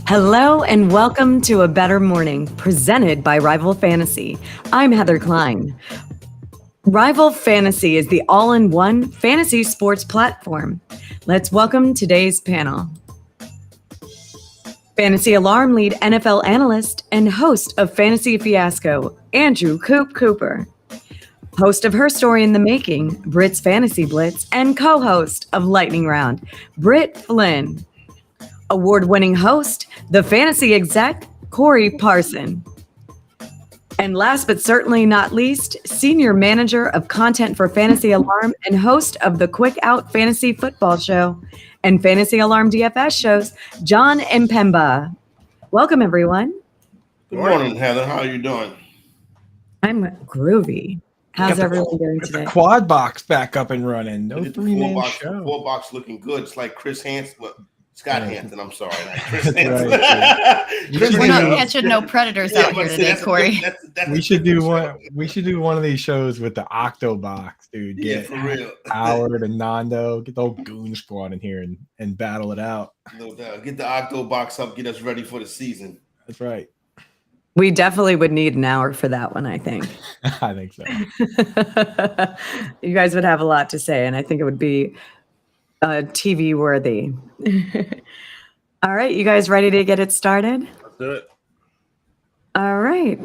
Hello and welcome to A Bettor Morning, presented by Rival Fantasy. I'm Heather Klein. Rival Fantasy is the all-in-one fantasy sports platform. Let's welcome today's panel. Fantasy Alarm lead NFL analyst and host of Fantasy Fiasco, Andrew Coop Cooper. Host of Her Story in the Making, Britt's Fantasy Blitz, and co-host of Lightning Round, Britt Flynn. Award-winning host, the fantasy exec, Corey Parson. And last but certainly not least, senior manager of content for Fantasy Alarm and host of the Quick Out Fantasy Football Show and Fantasy Alarm DFS shows, Jon Impemba. Welcome, everyone. Good morning, Heather. How are you doing? I'm groovy. How's everyone doing today? The quad box back up and running. No three-man show. Four box looking good. It's like Chris Hansen. Scott Hansen, I'm sorry. Chris Hansen. We're not catching no predators out here today, Corey. We should do one. We should do one of these shows with the Octo box, dude. Get for real. Howard and Nando, get the whole goon squad in here and battle it out. No doubt. Get the Octo box up. Get us ready for the season. That's right. We definitely would need an hour for that one, I think. I think so. You guys would have a lot to say, and I think it would be TV worthy. All right, you guys ready to get it started? Let's do it. All right.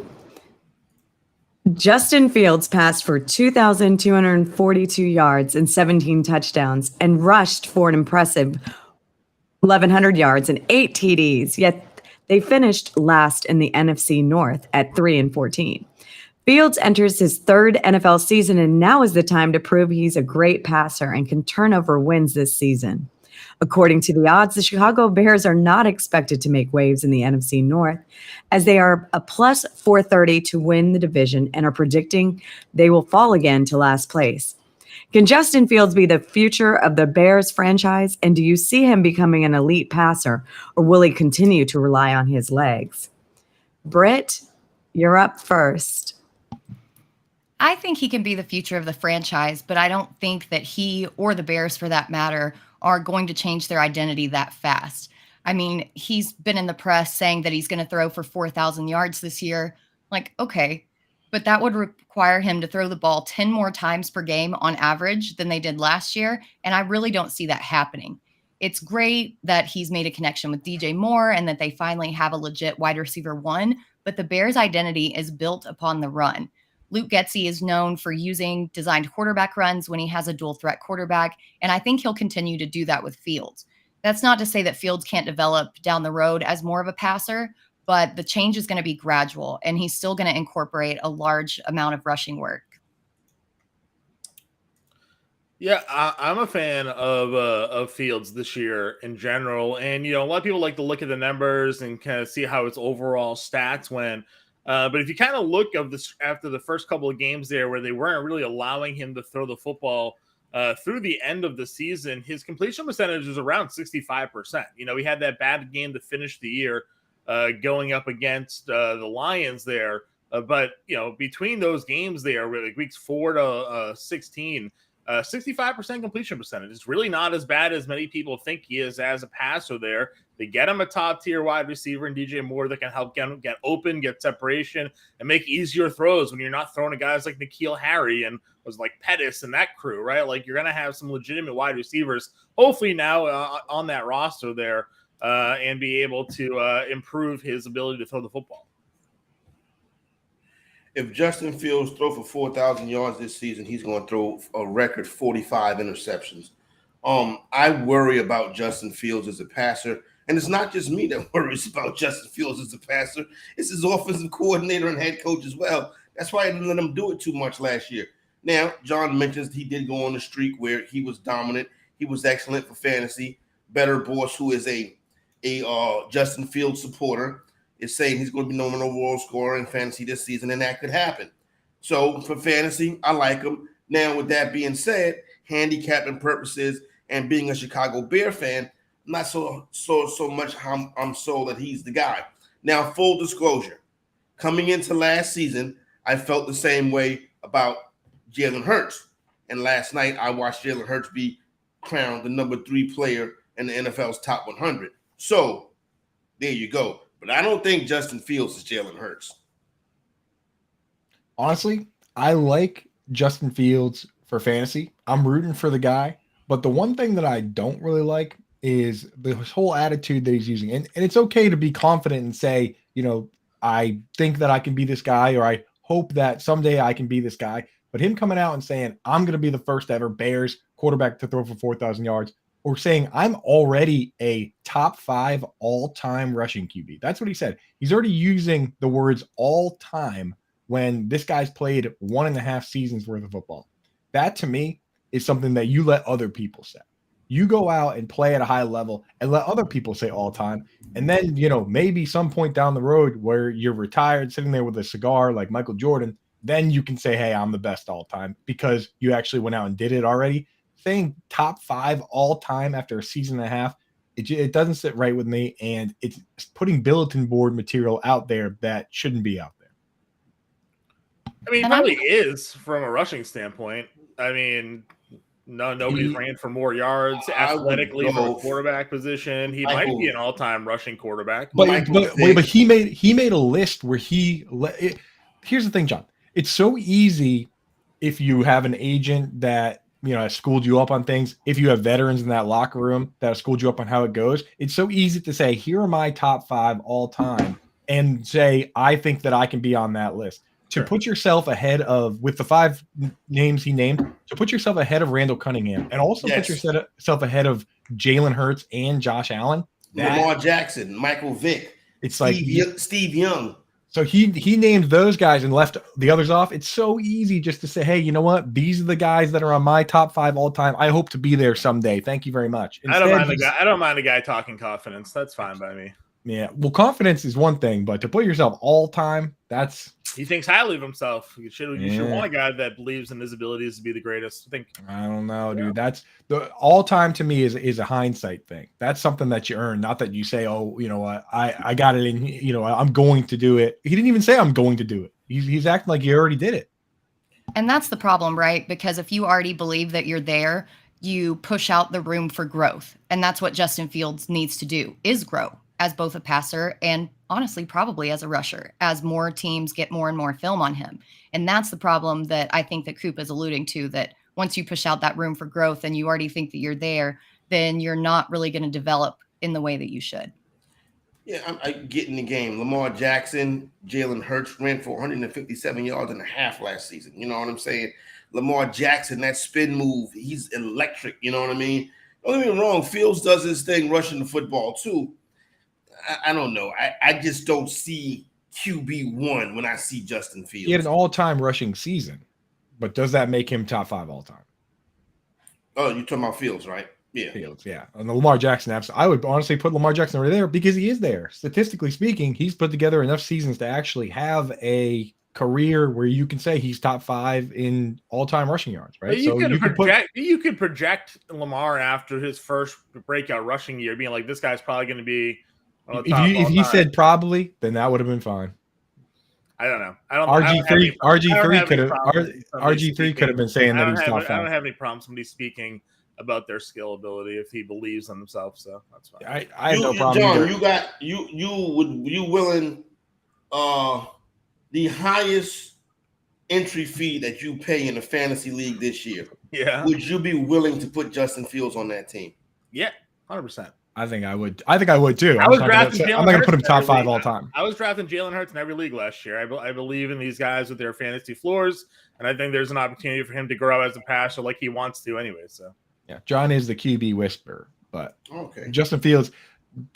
Justin Fields passed for 2,242 yards and 17 touchdowns and rushed for an impressive 1,100 yards and 8 TDs, yet they finished last in the NFC North at 3-14. Fields enters his third NFL season, and now is the time to prove he's a great passer and can turn over wins this season. According to the odds, the Chicago Bears are not expected to make waves in the NFC North, as they are a plus 430 to win the division and are predicting they will fall again to last place. Can Justin Fields be the future of the Bears franchise, and do you see him becoming an elite passer, or will he continue to rely on his legs? Britt, you're up first. I think he can be the future of the franchise, but I don't think that he or the Bears, for that matter, are going to change their identity that fast. I mean, he's been in the press saying that he's going to throw for 4,000 yards this year. Like, okay, but that would require him to throw the ball 10 more times per game on average than they did last year, and I really don't see that happening. It's great that he's made a connection with DJ Moore and that they finally have a legit wide receiver one, but the Bears' identity is built upon the run. Luke Getsy is known for using designed quarterback runs when he has a dual threat quarterback, and I think he'll continue to do that with Fields. That's not to say that Fields can't develop down the road as more of a passer, but the change is going to be gradual, and he's still going to incorporate a large amount of rushing work. Yeah, I'm a fan of Fields this year in general, and a lot of people like to look at the numbers and kind of see how his overall stats went. But if you kind of look of this after the first couple of games there where they weren't really allowing him to throw the football through the end of the season, his completion percentage is around 65%. He had that bad game to finish the year going up against the Lions there. But between those games there, really weeks 4 to 16, 65% completion percentage. It's really not as bad as many people think he is as a passer there. They get him a top-tier wide receiver in DJ Moore that can help get open, get separation, and make easier throws when you're not throwing to guys like N'Keal Harry and was like Pettis and that crew, right? Like you're going to have some legitimate wide receivers, hopefully now on that roster there, and be able to improve his ability to throw the football. If Justin Fields throw for 4,000 yards this season, he's going to throw a record 45 interceptions. I worry about Justin Fields as a passer, and it's not just me that worries about Justin Fields as a passer. It's his offensive coordinator and head coach as well. That's why I didn't let him do it too much last year. Now, Jon mentions he did go on a streak where he was dominant. He was excellent for fantasy. Better Boss, who is a Justin Fields supporter, is saying he's going to be number one overall scorer in fantasy this season, and that could happen. So for fantasy, I like him. Now, with that being said, handicapping purposes and being a Chicago Bear fan, I'm not so much how I'm sold that he's the guy. Now, full disclosure, coming into last season, I felt the same way about Jalen Hurts. And last night, I watched Jalen Hurts be crowned the number 3 player in the NFL's top 100. So there you go. But I don't think Justin Fields is Jalen Hurts. Honestly, I like Justin Fields for fantasy. I'm rooting for the guy. But the one thing that I don't really like is this whole attitude that he's using. And it's okay to be confident and say, I think that I can be this guy, or I hope that someday I can be this guy. But him coming out and saying, I'm going to be the first ever Bears quarterback to throw for 4,000 yards, or saying, I'm already a top 5 all-time rushing QB. That's what he said. He's already using the words all-time when this guy's played 1.5 seasons worth of football. That, to me, is something that you let other people say. You go out and play at a high level and let other people say all time. And then, maybe some point down the road where you're retired, sitting there with a cigar like Michael Jordan, then you can say, hey, I'm the best all time because you actually went out and did it already. Saying top 5 all time after a season and a half, it doesn't sit right with me. And it's putting bulletin board material out there that shouldn't be out there. I mean, he probably is from a rushing standpoint. I mean, nobody's ran for more yards athletically from a quarterback position. He might be an all-time rushing quarterback. But he made a list where here's the thing, John. It's so easy if you have an agent that has schooled you up on things. If you have veterans in that locker room that have schooled you up on how it goes, it's so easy to say, here are my top 5 all time, and say, I think that I can be on that list. To put yourself ahead of, with the 5 names he named, to put yourself ahead of Randall Cunningham, and also put yourself ahead of Jalen Hurts and Josh Allen. Lamar Jackson, Michael Vick. It's Steve Young. So he named those guys and left the others off. It's so easy just to say, hey, you know what? These are the guys that are on my top 5 all time. I hope to be there someday. Thank you very much. I don't mind the guy talking confidence. That's fine by me. Yeah. Well, confidence is one thing, but to put yourself all time, he thinks highly of himself. You should want a guy that believes in his abilities to be the greatest. I don't know, dude. That's the all time to me is a hindsight thing. That's something that you earn, not that you say, oh, you know what, I got it in, I'm going to do it. He didn't even say I'm going to do it. He's acting like he already did it. And that's the problem, right? Because if you already believe that you're there, you push out the room for growth. And that's what Justin Fields needs to do, is grow as both a passer and honestly, probably as a rusher, as more teams get more and more film on him. And that's the problem that I think that Coop is alluding to, that once you push out that room for growth and you already think that you're there, then you're not really going to develop in the way that you should. Yeah, I get in the game. Lamar Jackson, Jalen Hurts ran for 157 yards and a half last season. You know what I'm saying? Lamar Jackson, that spin move, he's electric. You know what I mean? Don't get me wrong. Fields does his thing rushing the football too. I don't know. I just don't see QB1 when I see Justin Fields. He had an all-time rushing season, but does that make him top 5 all-time? Oh, you're talking about Fields, right? Yeah. Fields, yeah. And the Lamar Jackson, I would honestly put Lamar Jackson right there because he is there. Statistically speaking, he's put together enough seasons to actually have a career where you can say he's top 5 in all-time rushing yards, right? You could project Lamar after his first breakout rushing year, being like, this guy's probably going to be if he said probably, then that would have been fine. I don't know. RG3 could have been saying that he's top 5. I don't have any problem somebody speaking about their skill ability if he believes in himself, so that's fine. I have no problem. John, you willing the highest entry fee that you pay in a fantasy league this year? Yeah. Would you be willing to put Justin Fields on that team? Yeah, 100%. I think I would too. I'm not going to put him top 5 all time. I was drafting Jalen Hurts in every league last year. I believe in these guys with their fantasy floors, and I think there's an opportunity for him to grow as a passer like he wants to anyway. So yeah, John is the QB whisperer, but okay. Justin Fields,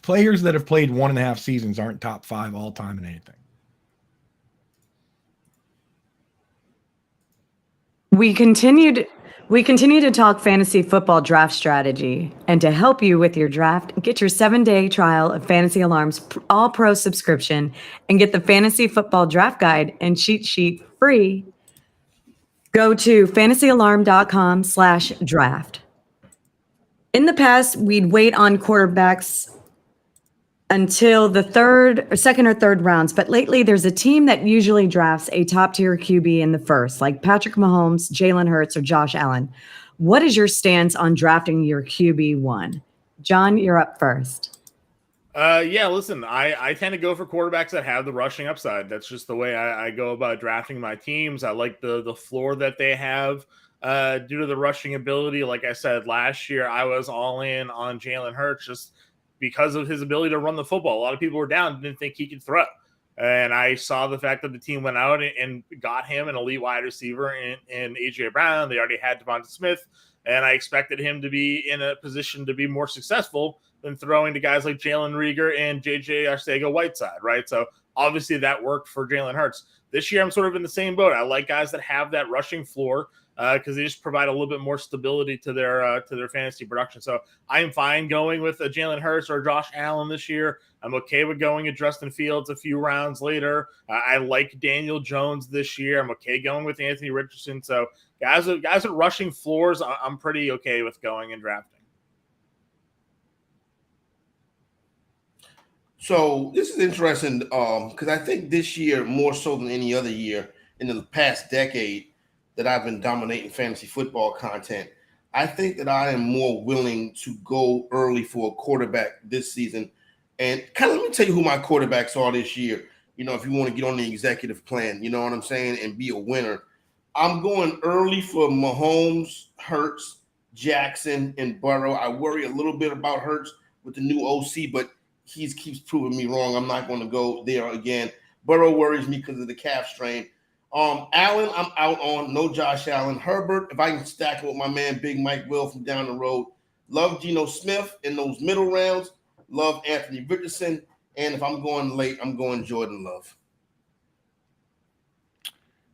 players that have played 1.5 seasons aren't top 5 all time in anything. We continue to talk fantasy football draft strategy, and to help you with your draft, get your 7-day trial of Fantasy Alarm's All-Pro subscription and get the Fantasy Football Draft Guide and cheat sheet free. Go to fantasyalarm.com/draft. In the past, we'd wait on quarterbacks until the second or third rounds. But lately, there's a team that usually drafts a top-tier QB in the first, like Patrick Mahomes, Jalen Hurts, or Josh Allen. What is your stance on drafting your QB1? John, you're up first. Yeah, listen, I tend to go for quarterbacks that have the rushing upside. That's just the way I go about drafting my teams. I like the floor that they have due to the rushing ability. Like I said, last year I was all in on Jalen Hurts just because of his ability to run the football. A lot of people were down, didn't think he could throw. And I saw the fact that the team went out and got him an elite wide receiver in A.J. Brown. They already had Devonta Smith, and I expected him to be in a position to be more successful than throwing to guys like Jalen Reagor and J.J. Arcega-Whiteside, right? So obviously that worked for Jalen Hurts. This year I'm sort of in the same boat. I like guys that have that rushing floor because they just provide a little bit more stability to their fantasy production. So I am fine going with a Jalen Hurts or Josh Allen this year. I'm okay with going at Justin Fields a few rounds later. I like Daniel Jones this year. I'm okay going with Anthony Richardson. So guys at rushing floors, I'm pretty okay with going and drafting. So this is interesting because I think this year, more so than any other year in the past decade that I've been dominating fantasy football content, I think that I am more willing to go early for a quarterback this season. And kind of let me tell you who my quarterbacks are this year. You know, if you want to get on the executive plan, you know what I'm saying, and be a winner. I'm going early for Mahomes, Hurts, Jackson, and Burrow. I worry a little bit about Hurts with the new OC, but he keeps proving me wrong. I'm not going to go there again. Burrow worries me because of the calf strain. Allen, I'm out on. No Josh Allen. Herbert, if I can stack it with my man Big Mike Will from down the road. Love Geno Smith in those middle rounds. Love Anthony Richardson. And if I'm going late, I'm going Jordan Love.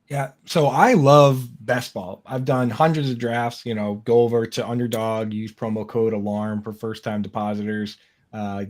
Yeah, so I love best ball. I've done hundreds of drafts, go over to Underdog, use promo code ALARM for first-time depositors,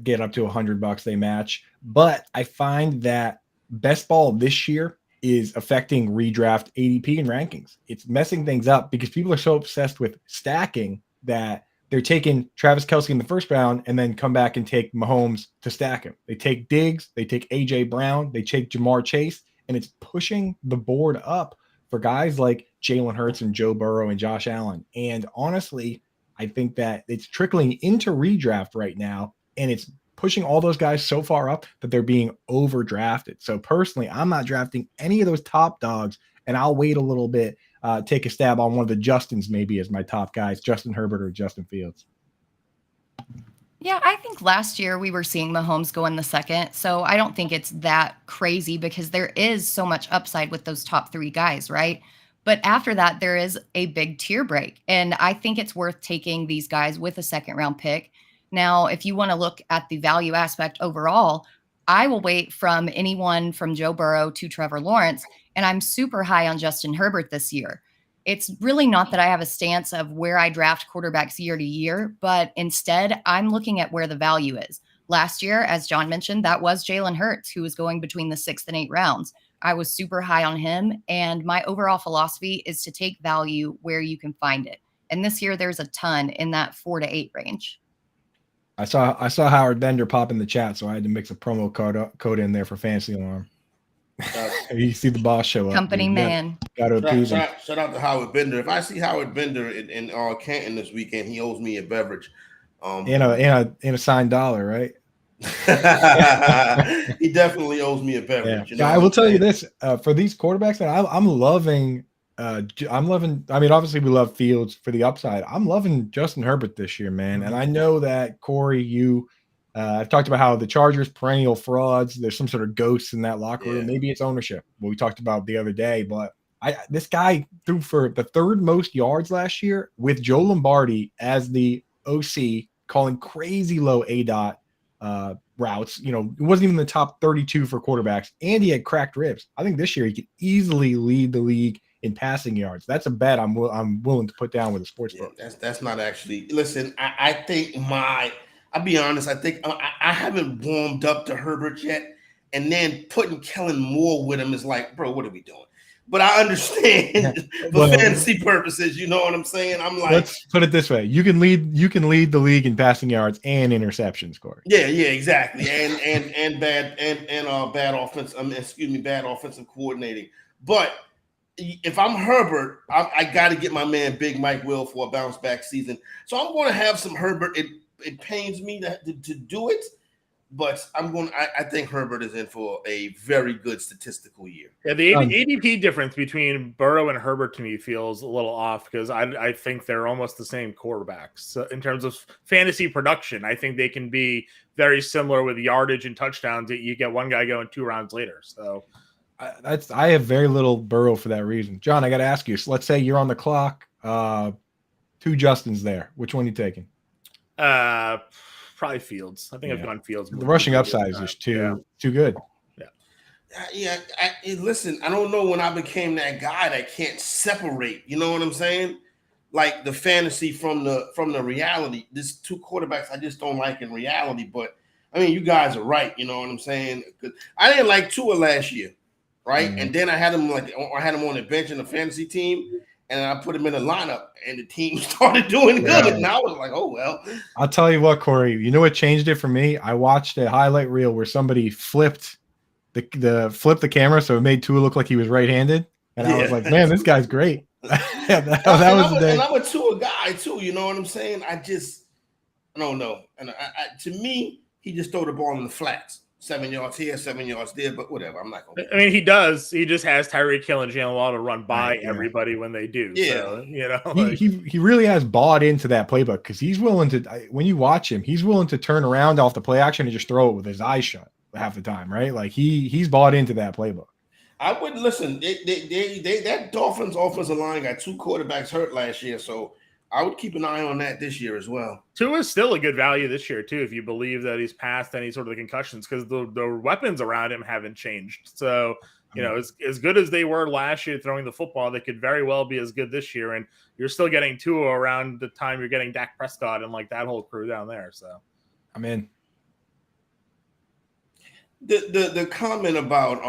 get up to $100 they match. But I find that best ball this year is affecting redraft ADP and rankings. It's messing things up because people are so obsessed with stacking that they're taking Travis Kelce in the first round and then come back and take Mahomes to stack him. They take Diggs, they take A.J. Brown, they take Jamar Chase, and it's pushing the board up for guys like Jalen Hurts and Joe Burrow and Josh Allen. And honestly, I think that it's trickling into redraft right now, and it's pushing all those guys so far up that they're being overdrafted. So personally, I'm not drafting any of those top dogs, and I'll wait a little bit, take a stab on one of the Justins maybe as my top guys, Justin Herbert or Justin Fields. Yeah, I think last year we were seeing Mahomes go in the second, so I don't think it's that crazy because there is so much upside with those top three guys, right? But after that, there is a big tier break, and I think it's worth taking these guys with a second-round pick. Now, if you want to look at the value aspect overall, I will wait from anyone from Joe Burrow to Trevor Lawrence, and I'm super high on Justin Herbert this year. It's really not that I have a stance of where I draft quarterbacks year to year, but instead I'm looking at where the value is. Last year, as John mentioned, that was Jalen Hurts, who was going between the 6th and 8th rounds. I was super high on him, and my overall philosophy is to take value where you can find it. And this year there's a ton in that 4 to 8 range. I saw Howard Bender pop in the chat, so I had to mix a promo code in there for Fantasy Alarm. You see the boss show up. Company man. Got to appease him. Shout out to Howard Bender. If I see Howard Bender in Canton this weekend, he owes me a beverage. In a signed dollar, right? He definitely owes me a beverage. Yeah. I will tell you this: for these quarterbacks, I'm loving. I mean, obviously we love Fields for the upside. I'm loving Justin Herbert this year, man. And I know that Corey, I've talked about how the Chargers perennial frauds. There's some sort of ghosts in that locker room. Maybe it's ownership, what we talked about the other day. But this guy threw for the 3rd most yards last year with Joe Lombardi as the OC, calling crazy low ADOT routes. It wasn't even the top 32 for quarterbacks, and he had cracked ribs. I think this year he could easily lead the league in passing yards. That's a bet I'm willing to put down with a sports book. That's not actually. Listen, I think I'll be honest. I think I haven't warmed up to Herbert yet, and then putting Kellen Moore with him is like, bro, what are we doing? But I understand for fantasy purposes. You know what I'm saying? I'm like, let's put it this way: you can lead the league in passing yards and interceptions, Corey. Yeah, exactly, and bad offensive coordinating. But if I'm Herbert, I got to get my man Big Mike Will for a bounce back season. So I'm going to have some Herbert. It pains me to do it, But I think Herbert is in for a very good statistical year. Yeah, the ADP difference between Burrow and Herbert to me feels a little off because I think they're almost the same quarterbacks. So in terms of fantasy production, I think they can be very similar with yardage and touchdowns. You get one guy going 2 rounds later. So I have very little Burrow for that reason. John, I got to ask you. So let's say you're on the clock. 2 Justins there. Which one are you taking? Probably Fields. I think I've gone Fields. The rushing upside is just too good. Yeah. Listen, I don't know when I became that guy that can't separate. You know what I'm saying? Like the fantasy from the reality. There's 2 quarterbacks I just don't like in reality. But I mean, you guys are right. You know what I'm saying? I didn't like Tua last year, right? Mm-hmm. And then I had him on the bench in the fantasy team. And I put him in a lineup, and the team started doing good. And I was like, "Oh well." I'll tell you what, Corey. You know what changed it for me? I watched a highlight reel where somebody flipped the camera, so it made Tua look like he was right-handed, and I was like, "Man, this guy's great." that was the day. And I'm a Tua guy too. You know what I'm saying? I don't know. And to me, he just throw the ball in the flats. 7 yards here, 7 yards there, but whatever. I'm not going to. I mean, he does. He just has Tyreek Hill and Jalen Waddle run by everybody when they do. Yeah. So, you know, he really has bought into that playbook because he's willing to, when you watch him, he's willing to turn around off the play action and just throw it with his eyes shut half the time, right? Like he's bought into that playbook. I would listen. That Dolphins offensive line got 2 quarterbacks hurt last year, so I would keep an eye on that this year as well. Tua is still a good value this year, too, if you believe that he's past any sort of the concussions, because the weapons around him haven't changed. So, you know, as good as they were last year throwing the football, they could very well be as good this year. And you're still getting Tua around the time you're getting Dak Prescott and like that whole crew down there. So I'm in. The comment about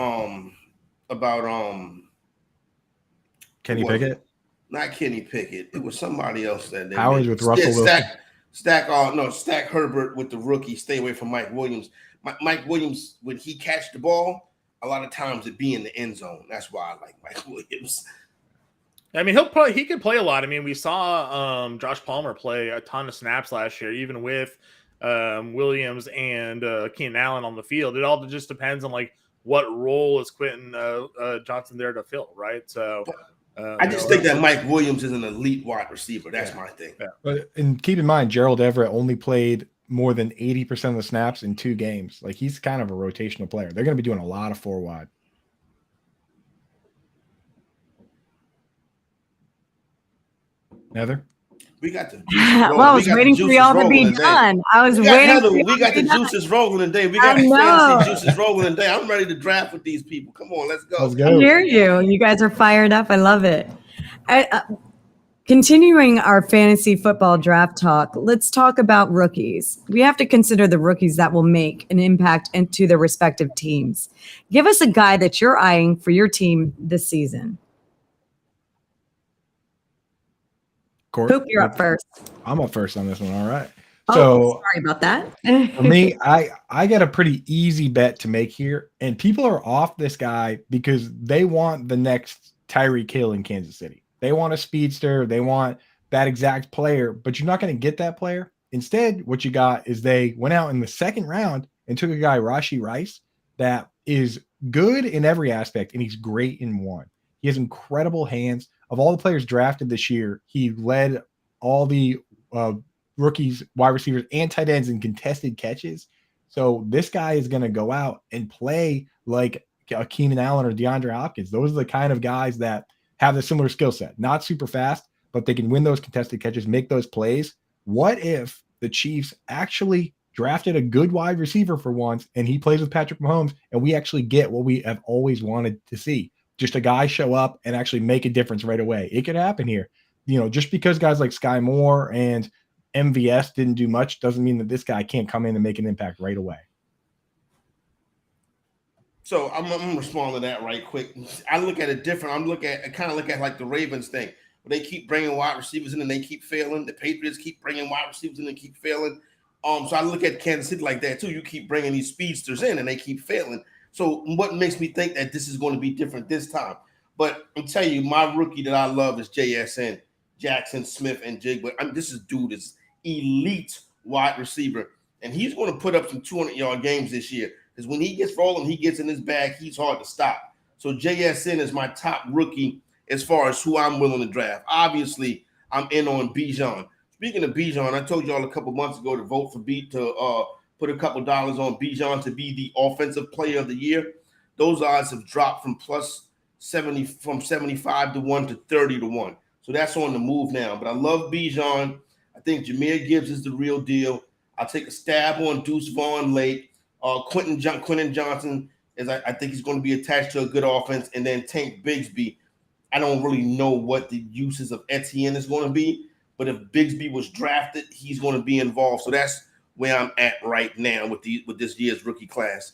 Kenny Pickett? Not Kenny Pickett. It was somebody else that they Howard with Russell Wilson. Stack Herbert with the rookie. Stay away from Mike Williams. Mike Williams, when he catch the ball, a lot of times it be in the end zone. That's why I like Mike Williams. I mean, he could play a lot. I mean, we saw Josh Palmer play a ton of snaps last year, even with Williams and Keenan Allen on the field. It all just depends on like what role is Quentin Johnson there to fill, right? So. I just think that Mike Williams is an elite wide receiver. That's my thing. Yeah. And keep in mind, Gerald Everett only played more than 80% of the snaps in 2 games. Like he's kind of a rotational player. They're going to be doing a lot of 4 wide. Heather? We got the well, I was waiting for y'all to be done. I was waiting. We got the juices rolling today. We got fantasy juices rolling today. I'm ready to draft with these people. Come on, let's go. I hear you. You guys are fired up. I love it. Continuing our fantasy football draft talk, let's talk about rookies. We have to consider the rookies that will make an impact into their respective teams. Give us a guy that you're eyeing for your team this season. Coop, you're up first. I'm up first on this one. All right. So sorry about that. For me, I got a pretty easy bet to make here, and people are off this guy because they want the next Tyreek Hill in Kansas City. They want a speedster. They want that exact player, but you're not going to get that player. Instead, what you got is they went out in the 2nd round and took a guy, Rashee Rice, that is good in every aspect, and he's great in one. He has incredible hands. Of all the players drafted this year, he led all the rookies, wide receivers, and tight ends in contested catches. So this guy is going to go out and play like a Keenan Allen or DeAndre Hopkins. Those are the kind of guys that have a similar skill set. Not super fast, but they can win those contested catches, make those plays. What if the Chiefs actually drafted a good wide receiver for once, and he plays with Patrick Mahomes, and we actually get what we have always wanted to see? Just a guy show up and actually make a difference right away. It could happen here. You know, just because guys like Sky Moore and MVS didn't do much doesn't mean that this guy can't come in and make an impact right away. So I'm gonna respond to that right quick. I look at it different. I kind of look at like the Ravens thing. They keep bringing wide receivers in and they keep failing. The Patriots keep bringing wide receivers in and keep failing. So I look at Kansas City like that too. You keep bringing these speedsters in and they keep failing. So what makes me think that this is going to be different this time? But I'm telling you, my rookie that I love is JSN, Jackson Smith and Jigba. This is elite wide receiver. and he's going to put up some 200-yard games this year. Because when he gets rolling, he gets in his bag, he's hard to stop. So JSN is my top rookie as far as who I'm willing to draft. Obviously, I'm in on Bijan. Speaking of Bijan, I told y'all a couple months ago to vote for put a couple dollars on Bijan to be the offensive player of the year. Those odds have dropped from plus 75 to 1 to 30 to 1. So that's on the move now. But I love Bijan. I think Jahmyr Gibbs is the real deal. I'll take a stab on Deuce Vaughn late. Quentin Johnson I think he's going to be attached to a good offense, and then Tank Bigsby. I don't really know what the uses of Etienne is going to be, but if Bigsby was drafted, he's going to be involved. So that's where I'm at right now with this year's rookie class.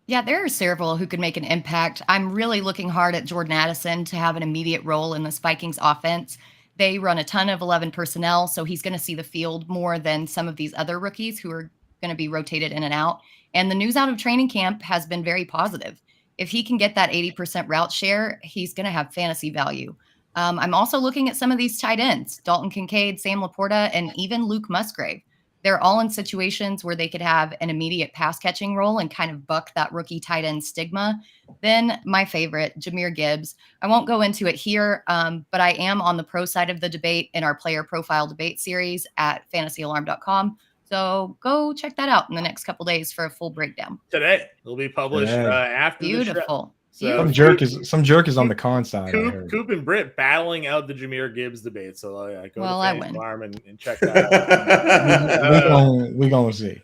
Yeah, there are several who could make an impact. I'm really looking hard at Jordan Addison to have an immediate role in this Vikings offense. They run a ton of 11 personnel, so he's going to see the field more than some of these other rookies who are going to be rotated in and out. And the news out of training camp has been very positive. If he can get that 80% route share, he's going to have fantasy value. I'm also looking at some of these tight ends, Dalton Kincaid, Sam Laporta, and even Luke Musgrave. They're all in situations where they could have an immediate pass catching role and kind of buck that rookie tight end stigma. Then my favorite, Jahmyr Gibbs. I won't go into it here, but I am on the pro side of the debate in our player profile debate series at fantasyalarm.com. So go check that out in the next couple days for a full breakdown. Today it'll be published after the show. Beautiful. So some jerk is on the con side. Coop and Britt battling out the Jahmyr Gibbs debate. So go to Fantasy Alarm and check that out. We're gonna see.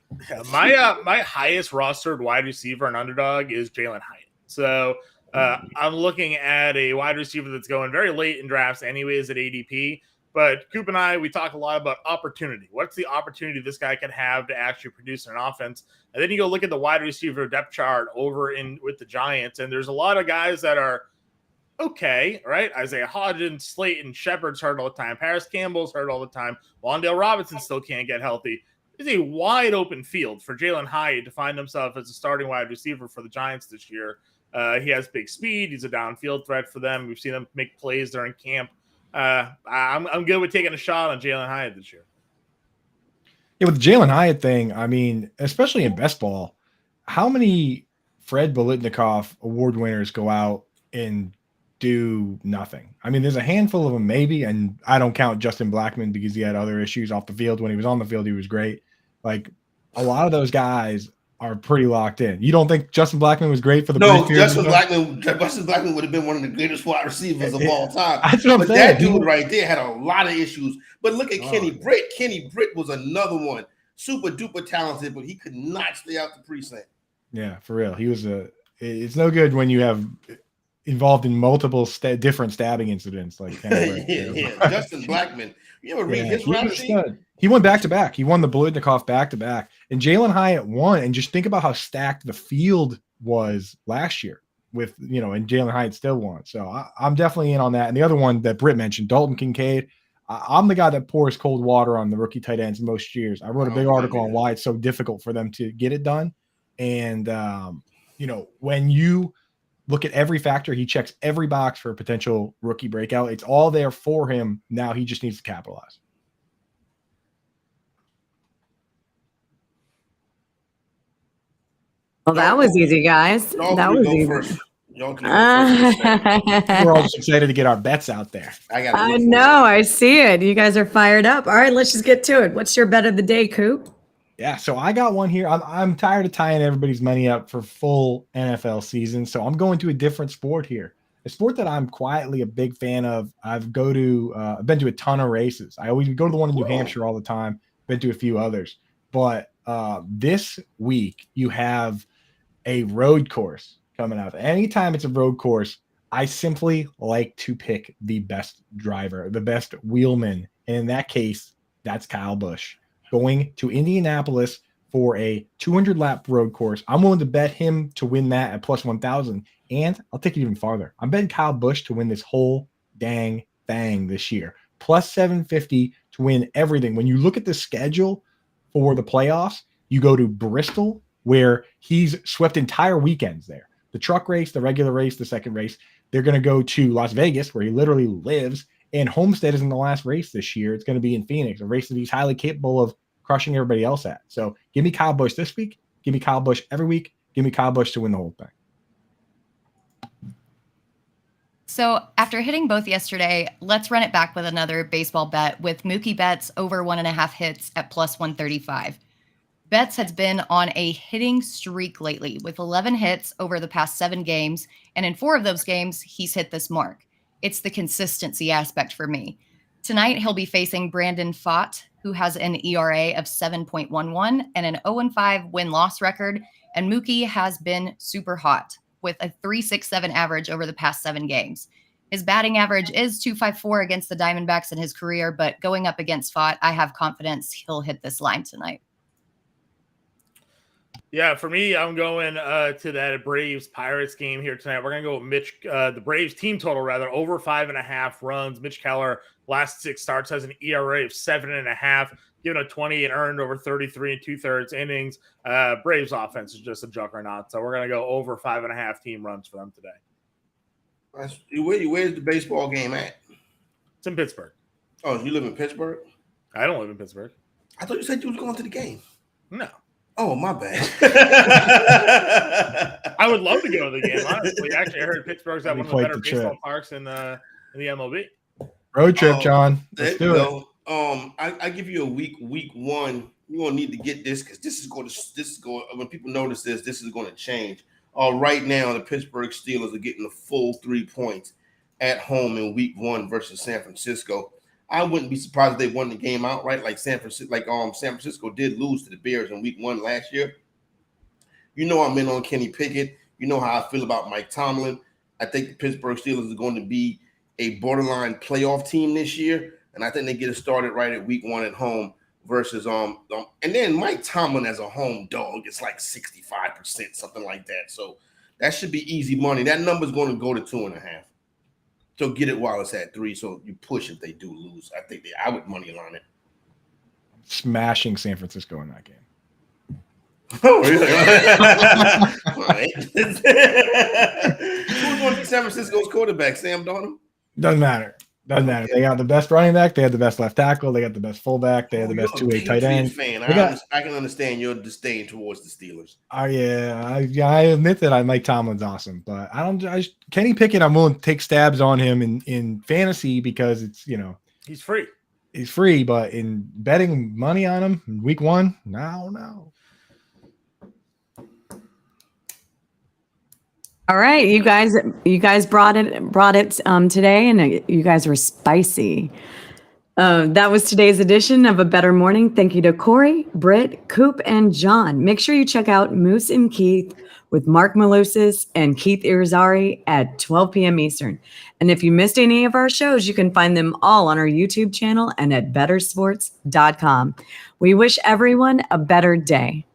My highest rostered wide receiver and underdog is Jalen Hyatt. So I'm looking at a wide receiver that's going very late in drafts, anyways, at ADP. But Coop and I, we talk a lot about opportunity. What's the opportunity this guy can have to actually produce an offense? And then you go look at the wide receiver depth chart over with the Giants, and there's a lot of guys that are okay, right? Isaiah Hodgins, Slayton, Shepard's hurt all the time. Paris Campbell's hurt all the time. Wandale Robinson still can't get healthy. It's a wide open field for Jalen Hyatt to find himself as a starting wide receiver for the Giants this year. He has big speed. He's a downfield threat for them. We've seen him make plays during camp. I'm good with taking a shot on Jalen Hyatt this year. Yeah, with the Jalen Hyatt thing, I mean, especially in best ball, how many Fred Biletnikoff award winners go out and do nothing? I mean, there's a handful of them maybe, and I don't count Justin Blackmon because he had other issues off the field. When he was on the field, he was great. Like, a lot of those guys are pretty locked in. You don't think Justin Blackmon was great for the Justin Blackmon would have been one of the greatest wide receivers of all time. That's what I'm saying. That dude right there had a lot of issues. But look at Kenny Britt. Kenny Britt was another one. Super duper talented, but he could not stay out the precinct. Yeah, for real. He was it's no good when you have involved in multiple different stabbing incidents like Justin Blackmon. You ever read his route sheet? He won back-to-back. He won the Biletnikoff back-to-back. And Jalen Hyatt won. And just think about how stacked the field was last year with, and Jalen Hyatt still won. So I'm definitely in on that. And the other one that Britt mentioned, Dalton Kincaid, I'm the guy that pours cold water on the rookie tight ends most years. I wrote a big article on why it's so difficult for them to get it done. And, when you look at every factor, he checks every box for a potential rookie breakout. It's all there for him. Now he just needs to capitalize. Well, that was easy, guys. That was easy. We're all just excited to get our bets out there. I know. I see it. You guys are fired up. All right, let's just get to it. What's your bet of the day, Coop? Yeah, so I got one here. I'm tired of tying everybody's money up for full NFL season, so I'm going to a different sport here. A sport that I'm quietly a big fan of. I've been to a ton of races. I always go to the one in New Hampshire all the time. Been to a few others, but this week you have a road course coming up. Anytime it's a road course, I simply like to pick the best driver, the best wheelman, and in that case, that's Kyle Busch. Going to Indianapolis for a 200-lap road course. I'm willing to bet him to win that at plus 1,000. And I'll take it even farther. I'm betting Kyle Busch to win this whole dang thing this year. Plus 750 to win everything. When you look at the schedule for the playoffs, you go to Bristol, where he's swept entire weekends there. The truck race, the regular race, the second race. They're going to go to Las Vegas, where he literally lives. And Homestead is in the last race this year. It's going to be in Phoenix, a race that he's highly capable of crushing everybody else at. So give me Kyle Busch this week. Give me Kyle Busch every week. Give me Kyle Busch to win the whole thing. So after hitting both yesterday, let's run it back with another baseball bet with Mookie Betts over 1.5 hits at plus 135. Betts has been on a hitting streak lately with 11 hits over the past 7 games. And in 4 of those games, he's hit this mark. It's the consistency aspect for me. Tonight, he'll be facing Brandon Pfaadt, who has an ERA of 7.11 and an 0-5 win-loss record. And Mookie has been super hot with a 3.67 average over the past 7 games. His batting average is .254 against the Diamondbacks in his career, but going up against Pfaadt, I have confidence he'll hit this line tonight. Yeah, for me, I'm going to that Braves-Pirates game here tonight. We're going to go with Mitch, the Braves team total, rather, over 5.5 runs. Mitch Keller, last 6 starts, has an ERA of 7.5, given a 20 and earned over 33 2/3 innings. Braves offense is just a juggernaut, so we're going to go over 5.5 team runs for them today. Where's the baseball game at? It's in Pittsburgh. Oh, you live in Pittsburgh? I don't live in Pittsburgh. I thought you said you was going to the game. No. Oh, my bad. I would love to go to the game, honestly. Actually, I heard Pittsburgh's at one of the better baseball parks in the MLB. Road trip, John. Let's do it. I give you a week 1. You're gonna need to get this because this is going when people notice this is going to change. Right now, the Pittsburgh Steelers are getting the full 3 points at home in week 1 versus San Francisco. I wouldn't be surprised if they won the game outright, like San Francisco did lose to the Bears in week 1 last year. You know I'm in on Kenny Pickett. You know how I feel about Mike Tomlin. I think the Pittsburgh Steelers are going to be a borderline playoff team this year, and I think they get it started right at week 1 at home versus and then Mike Tomlin as a home dog is like 65%, something like that. So that should be easy money. That number's going to go to 2.5. So get it while it's at 3. So you push if they do lose. I would money line it. Smashing San Francisco in that game. Oh, really? All right. Who's going to be San Francisco's quarterback? Sam Darnold? Doesn't matter. They got the best running back. They had the best left tackle. They got the best fullback. They had the best 2-way tight end. Fan. I can understand your disdain towards the Steelers. Oh yeah, I admit that Mike Tomlin's awesome, but Kenny Pickett. I'm willing to take stabs on him in fantasy because it's he's free. He's free, but in betting money on him in week 1, no. All right, you guys brought it today, and you guys were spicy. That was today's edition of A Bettor Morning. Thank you to Corey, Britt, Coop, and Jon. Make sure you check out Moose and Keith with Mark Malusis and Keith Irizarry at 12 p.m. Eastern. And if you missed any of our shows, you can find them all on our YouTube channel and at bettorsports.com. We wish everyone a better day.